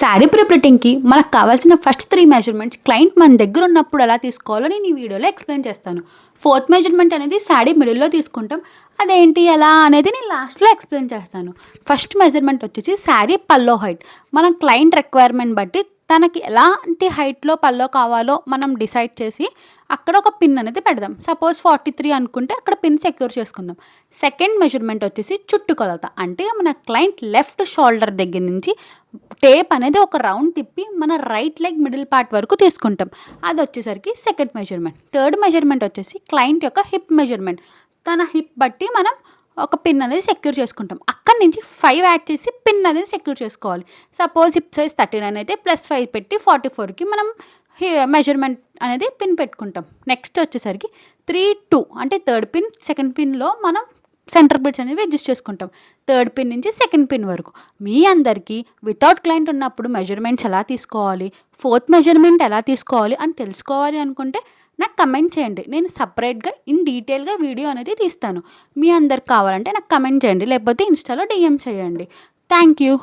శారీ ప్రిప్రింటింగ్‌కి మనకు కావాల్సిన first 3 measurements client మన దగ్గర ఉన్నప్పుడు ఎలా తీసుకోవాలో నేను ఈ వీడియోలో ఎక్స్‌ప్లెయిన్ చేస్తాను. ఫోర్త్ మెజర్‌మెంట్ అనేది శారీ మిడిల్‌లో తీసుకుంటాం. అదేంటి ఎలా అనేది నేను లాస్ట్‌లో ఎక్స్‌ప్లెయిన్ చేస్తాను. ఫస్ట్ మెజర్‌మెంట్ వచ్చేసి శారీ పల్లో హైట్. మన క్లయింట్ రిక్వైర్మెంట్ బట్టి తనకి ఎలాంటి హైట్‌లో పల్లో కావాలో మనం డిసైడ్ చేసి అక్కడ ఒక పిన్ అనేది పెడదాం. సపోజ్ 43 అనుకుంటే అక్కడ పిన్ సెక్యూర్ చేసుకుందాం. సెకండ్ మెజర్‌మెంట్ వచ్చేసి చుట్టుకొలత. అంటే మన క్లయింట్ లెఫ్ట్ షోల్డర్ దగ్గర నుంచి టేప్ అనేది ఒక రౌండ్ తిప్పి మన రైట్ లెగ్ మిడిల్ పార్ట్ వరకు తీసుకుంటాం. అది వచ్చేసరికి సెకండ్ మెజర్‌మెంట్. థర్డ్ మెజర్‌మెంట్ వచ్చేసి క్లయింట్ యొక్క హిప్ మెజర్‌మెంట్. తన హిప్ బట్టి మనం ఒక పిన్ అనేది సెక్యూర్ చేసుకుంటాం. అక్కడి నుంచి 5 యాడ్ చేసి పిన్ అనేది సెక్యూర్ చేసుకోవాలి. సపోజ్ హిప్ సైజ్ 39 అయితే +5 పెట్టి 44కి మనం మెజర్‌మెంట్ అనేది పిన్ పెట్టుకుంటాం. నెక్స్ట్ వచ్చేసరికి 3, 2 అంటే థర్డ్ పిన్, సెకండ్ పిన్‌లో మనం సెంటర్ బిట్స్ అనేవి అడ్జస్ట్ చేసుకుంటాం. థర్డ్ పిన్ నుంచి సెకండ్ పిన్ వరకు. మీ అందరికీ వితౌట్ క్లయింట్ ఉన్నప్పుడు మెజర్‌మెంట్స్ ఎలా తీసుకోవాలి, ఫోర్త్ మెజర్‌మెంట్ ఎలా తీసుకోవాలి అని తెలుసుకోవాలి అనుకుంటే నాకు కమెంట్ చేయండి. నేను సెపరేట్‌గా ఇన్ డీటెయిల్‌గా వీడియో అనేది తీస్తాను. మీ అందరికి కావాలంటే నాకు కమెంట్ చేయండి. లేకపోతే ఇన్‌స్టాలో డీఎం చేయండి. Thank you.